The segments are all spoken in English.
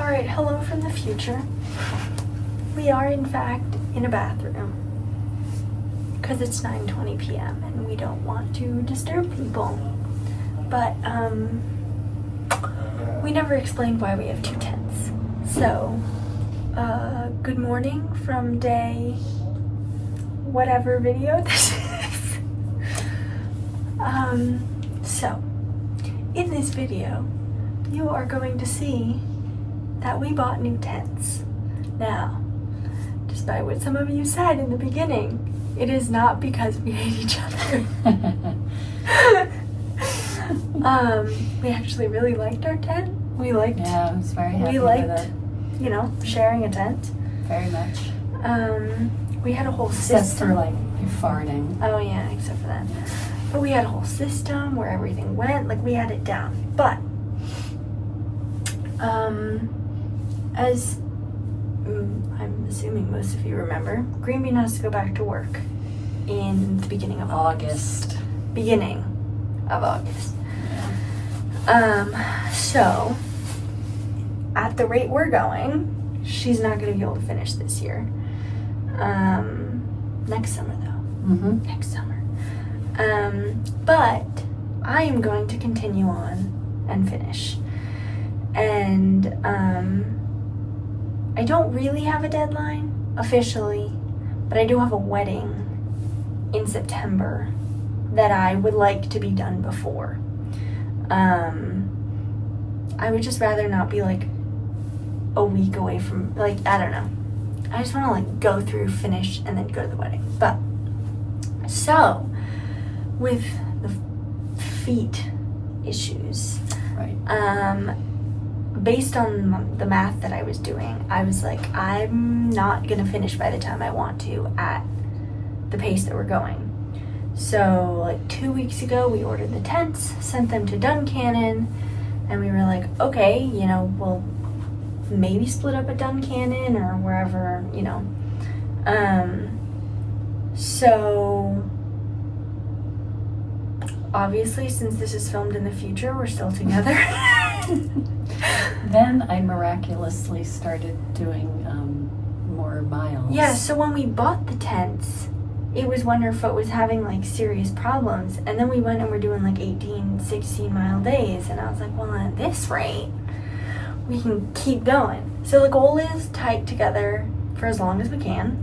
Alright, hello from the future. We are in fact in a bathroom because it's 9:20 p.m. and we don't want to disturb people. But we never explained why we have two tents. So, good morning from day whatever video this is. So, in this video, you are going to see that we bought new tents. Now, despite what some of you said in the beginning, it is not because we hate each other. We actually really liked our tent. I was very happy with it. You know, sharing a tent. Very much. We had a whole system. Except for like your farting. Oh yeah, except for that. But we had a whole system where everything went, like we had it down. But as I'm assuming most of you remember, Green Bean has to go back to work in the beginning of August. Beginning of August. Yeah. So at the rate we're going, she's not going to be able to finish this year. Next summer though. Mm-hmm. Next summer. But I am going to continue on and finish. And I don't really have a deadline officially, but I do have a wedding in September that I would like to be done before. I would just rather not be like a week away from, like, I don't know. I just want to like go through, finish, and then go to the wedding. But so with the feet issues, right. Based on the math that I was doing, I was like, I'm not gonna finish by the time I want to at the pace that we're going. So like 2 weeks ago, we ordered the tents, sent them to Duncannon, and we were like, okay, you know, we'll maybe split up at Duncannon or wherever, you know. So obviously, since this is filmed in the future, we're still together. Then I miraculously started doing more miles. Yeah, so when we bought the tents, it was when her foot was having like serious problems. And then we went and we're doing like 18, 16 mile days. And I was like, well, at this rate, we can keep going. So the goal is tight together for as long as we can.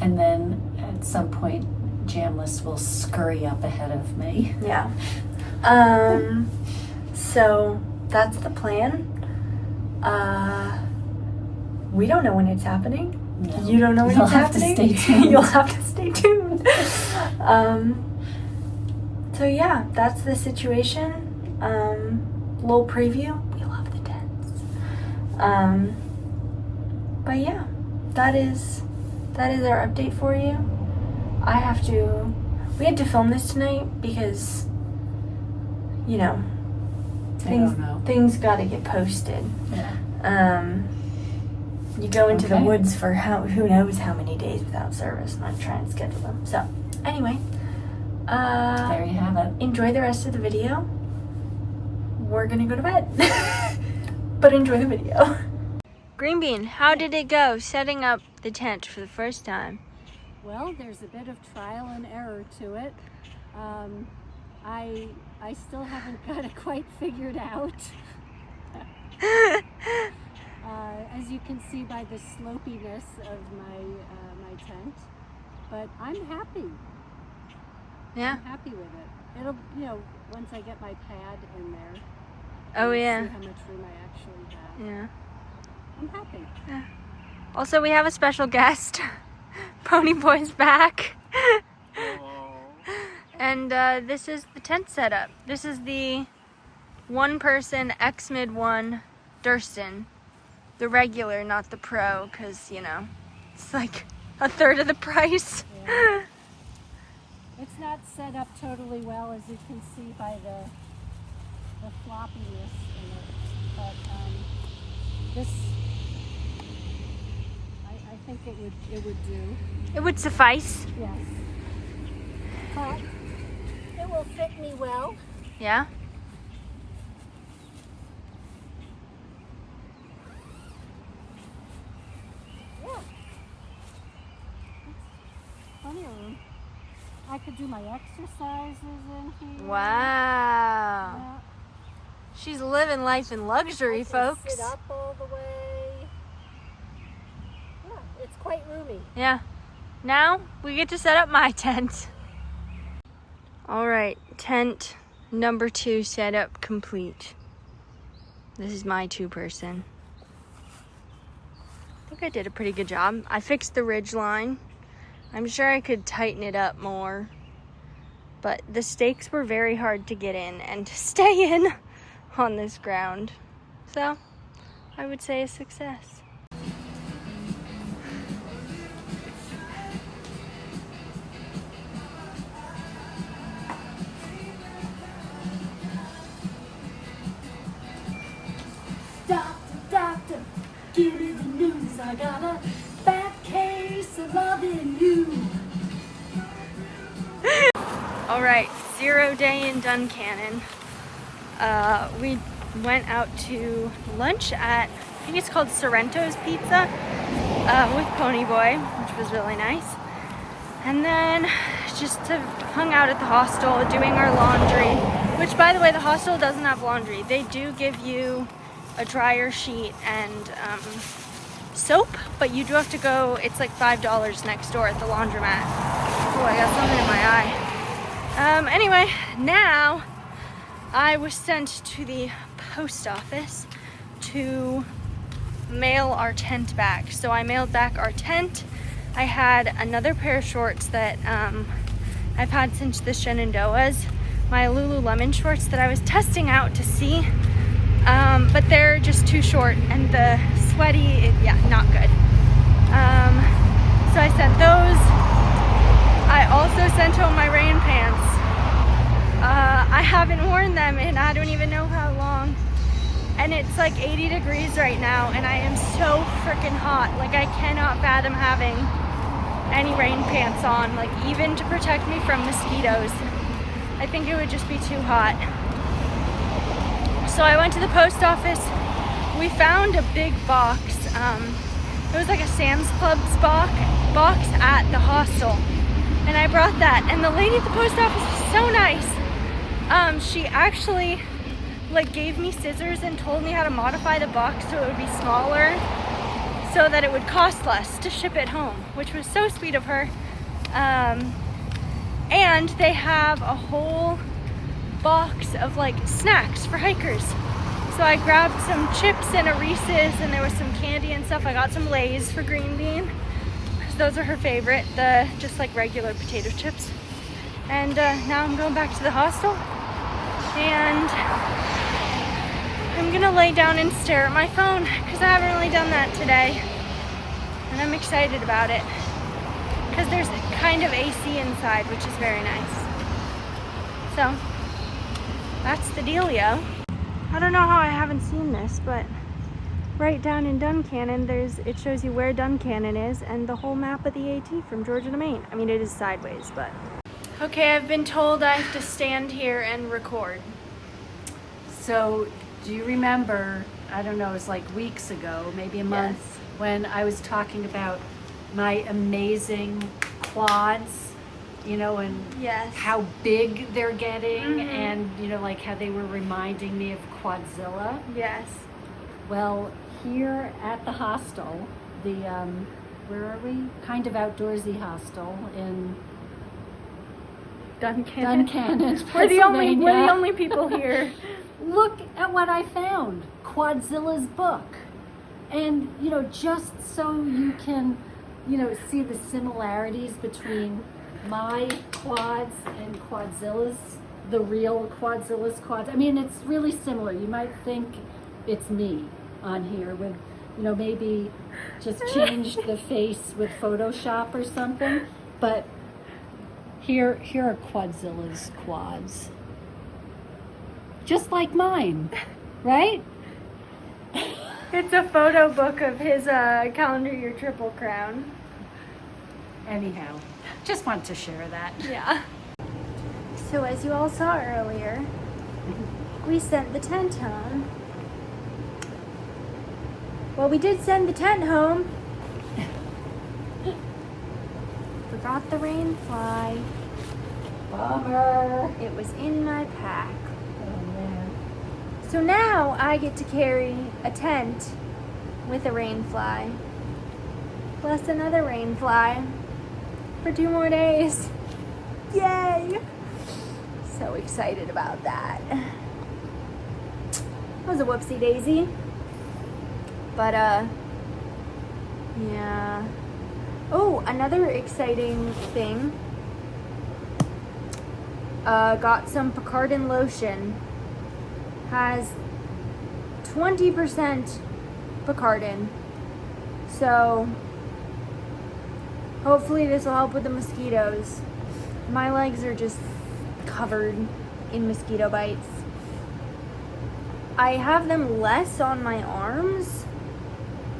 And then at some point, Jamless will scurry up ahead of me. Yeah. So that's the plan. We don't know when it's happening. No. You don't know when it's happening. You'll have to stay tuned. You'll have to stay tuned. So yeah, that's the situation. Little preview. We love the tents. But yeah, that is our update for you. We had to film this tonight because, you know, things got to get posted. Yeah. You go into the woods for who knows how many days without service, and I'm trying to schedule them. So, anyway, there you have it. Enjoy the rest of the video. We're gonna go to bed, but enjoy the video. Green Bean, how did it go setting up the tent for the first time? Well, there's a bit of trial and error to it. I still haven't got it quite figured out. As you can see by the slopiness of my tent, but I'm happy. Yeah. I'm happy with it. It'll, you know, once I get my pad in there. Oh yeah. See how much room I actually have. Yeah. I'm happy. Yeah. Also, we have a special guest. Pony Boy's back. And this is the tent setup. This is the one-person X-Mid 1 Durston. The regular, not the pro, because, you know, it's like a third of the price. Yeah. It's not set up totally well, as you can see by the floppiness in it. But this, I think it would do. It would suffice. Yes. But it will fit me well. Yeah? here. I could do my exercises in here. Wow. Yeah. She's living life in luxury, I can folks. sit up all the way. Yeah, it's quite roomy. Yeah. Now we get to set up my tent. All right, tent number 2 setup complete. This is my 2-person. I think I did a pretty good job. I fixed the ridge line. I'm sure I could tighten it up more, but the stakes were very hard to get in and to stay in on this ground. So I would say a success. Doctor, give me the news. I got a bad case of loving you. All right, 0 day in Duncannon. We went out to lunch at, I think it's called Sorrento's Pizza, with Ponyboy, which was really nice. And then just hung out at the hostel doing our laundry, which, by the way, the hostel doesn't have laundry. They do give you a dryer sheet and soap, but you do have to go, it's like $5 next door at the laundromat. Oh, I got something in my eye. Anyway, now I was sent to the post office to mail our tent back. So I mailed back our tent. I had another pair of shorts that I've had since the Shenandoahs, my Lululemon shorts that I was testing out to see, but they're just too short and the sweaty, yeah, not good. So I sent those. I also sent home my rain pants. I haven't worn them in I don't even know how long. And it's like 80 degrees right now and I am so freaking hot. Like, I cannot fathom having any rain pants on, like even to protect me from mosquitoes. I think it would just be too hot. So I went to the post office. We found a big box. It was like a Sam's Club box at the hostel. And I brought that, and the lady at the post office was so nice. She actually like gave me scissors and told me how to modify the box so it would be smaller so that it would cost less to ship it home, which was so sweet of her. And they have a whole box of like snacks for hikers. So I grabbed some chips and a Reese's, and there was some candy and stuff. I got some Lay's for Green Bean, because those are her favorite, the just like regular potato chips. And now I'm going back to the hostel, and I'm gonna lay down and stare at my phone, because I haven't really done that today. And I'm excited about it, because there's kind of AC inside, which is very nice. So that's the dealio. I don't know how I haven't seen this, but right down in Duncannon, it shows you where Duncannon is and the whole map of the AT from Georgia to Maine. I mean, it is sideways, but. Okay, I've been told I have to stand here and record. So, do you remember, I don't know, it was like weeks ago, maybe a month, Yes. when I was talking about my amazing quads, you know, and Yes. how big they're getting, Mhm. and, you know, like how they were reminding me of Quadzilla. Yes. Well, here at the hostel, the, where are we? Kind of outdoorsy hostel in Duncannon, We're the only Pennsylvania. people here. Look at what I found. Quadzilla's book. And, you know, just so you can, you know, see the similarities between my quads and Quadzilla's, the real Quadzilla's quads. I mean, it's really similar. You might think it's me on here with, you know, maybe just changed the face with Photoshop or something. But here are Quadzilla's quads. Just like mine, right? It's a photo book of his calendar year Triple Crown. Anyhow, just want to share that. Yeah. So as you all saw earlier, we sent the tent home. Well, we did send the tent home. forgot the rain fly. Bummer. It was in my pack. Oh, man. So now I get to carry a tent with a rain fly. Plus another rain fly for 2 more days. Yay! So excited about that. That was a whoopsie daisy. But yeah. Oh, another exciting thing. Got some Picardin lotion. Has 20% Picardin. So hopefully this will help with the mosquitoes. My legs are just covered in mosquito bites. I have them less on my arms.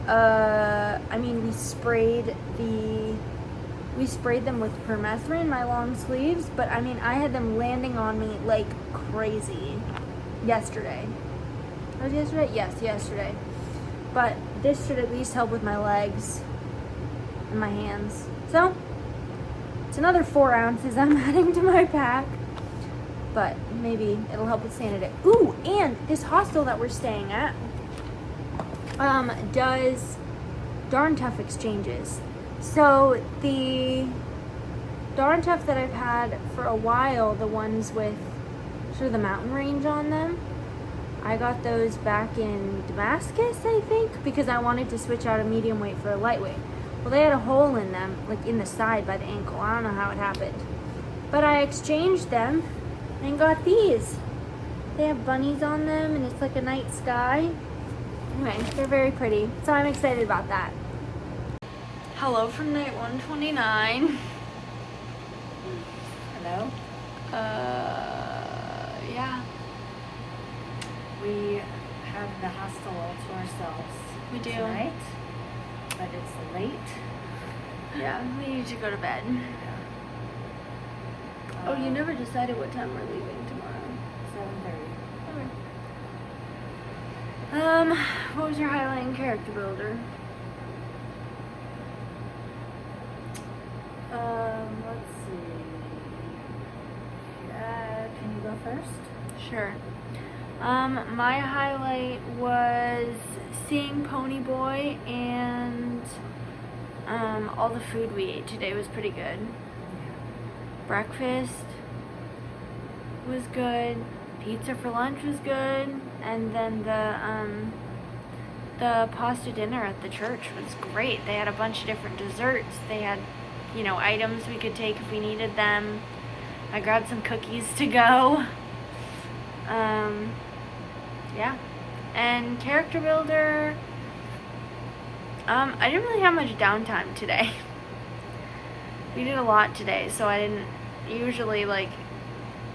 I mean, we sprayed them with permethrin, my long sleeves, but I mean, I had them landing on me like crazy yesterday. Was it yesterday? Yes, yesterday. But this should at least help with my legs and my hands. So, it's another 4 ounces I'm adding to my pack. But maybe it'll help with sanity. Ooh, and this hostel that we're staying at does Darn Tough exchanges. So the Darn Tough that I've had for a while, the ones with sort of the mountain range on them, I got those back in Damascus, I think, because I wanted to switch out a medium weight for a lightweight. Well, they had a hole in them, like in the side by the ankle. I don't know how it happened. But I exchanged them and got these. They have bunnies on them and it's like a night sky. Anyway, they're very pretty. So I'm excited about that. Hello from night 129. Hello? Yeah. We have the hostel all to ourselves We do. tonight, but it's late. Yeah, we need to go to bed. Oh, you never decided what time we're leaving tomorrow. 7:30. What was your highlight in character builder? Let's see. Can you go first? Sure. My highlight was seeing Pony Boy and all the food we ate today was pretty good. Breakfast was good. Pizza for lunch was good, and then the pasta dinner at the church was great. They had a bunch of different desserts. They had, items we could take if we needed them. I grabbed some cookies to go. Yeah. And character builder, I didn't really have much downtime today. We did a lot today, so I didn't usually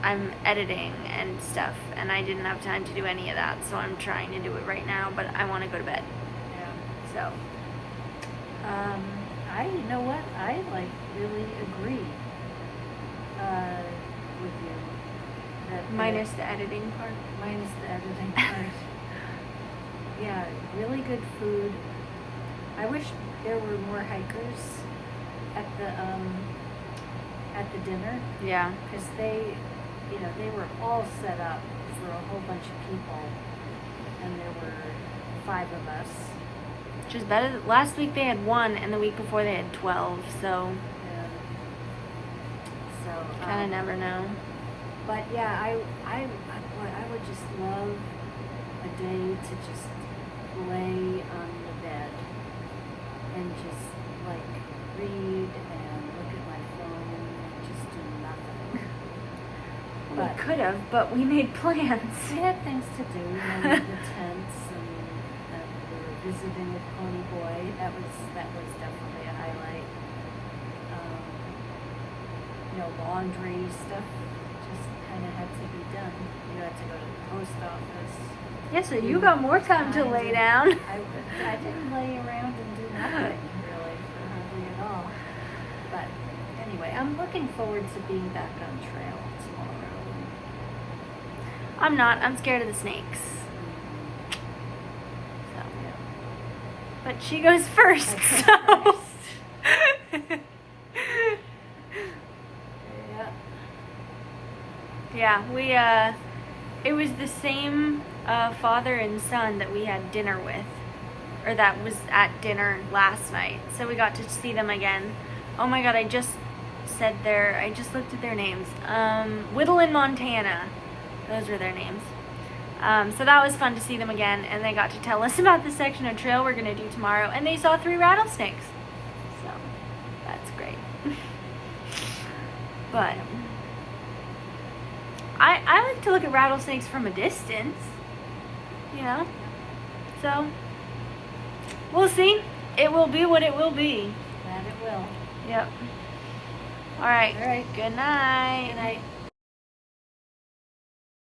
I'm editing and stuff, and I didn't have time to do any of that, so I'm trying to do it right now, but I want to go to bed. Yeah. So, You know what? I really agree with you. That minus the editing part. minus the editing part. Yeah, really good food. I wish there were more hikers at the dinner, Yeah. because they were all set up for a whole bunch of people, and there were 5 of us. Which is better. Last week they had 1, and the week before they had 12, so Yeah. So kind of never know. But yeah, I would just love a day to just lay on the bed and just read and look at my phone and just do nothing. We But could have, but we made plans. we had things to do, the tents, and we were visiting with Pony Boy. That was definitely a highlight. Laundry stuff just kind of had to be done. You had to go to the post office. Yeah, so you got more time to lay down. I didn't lay around and do nothing really, hardly at all. But anyway, I'm looking forward to being back on trail tomorrow. I'm not. I'm scared of the snakes. So, Yeah. but she goes first. I go So. first. Yeah, we it was the same father and son that we had dinner with, or that was at dinner last night. So we got to see them again. Oh my God, I just looked at their names. Whittle and Montana, those were their names. So that was fun to see them again, and they got to tell us about the section of trail we're gonna do tomorrow, and they saw 3 rattlesnakes. So that's great. But I like to look at rattlesnakes from a distance, you know? So we'll see. It will be what it will be. That it will. Yep. All right. All right. Good night. Good night.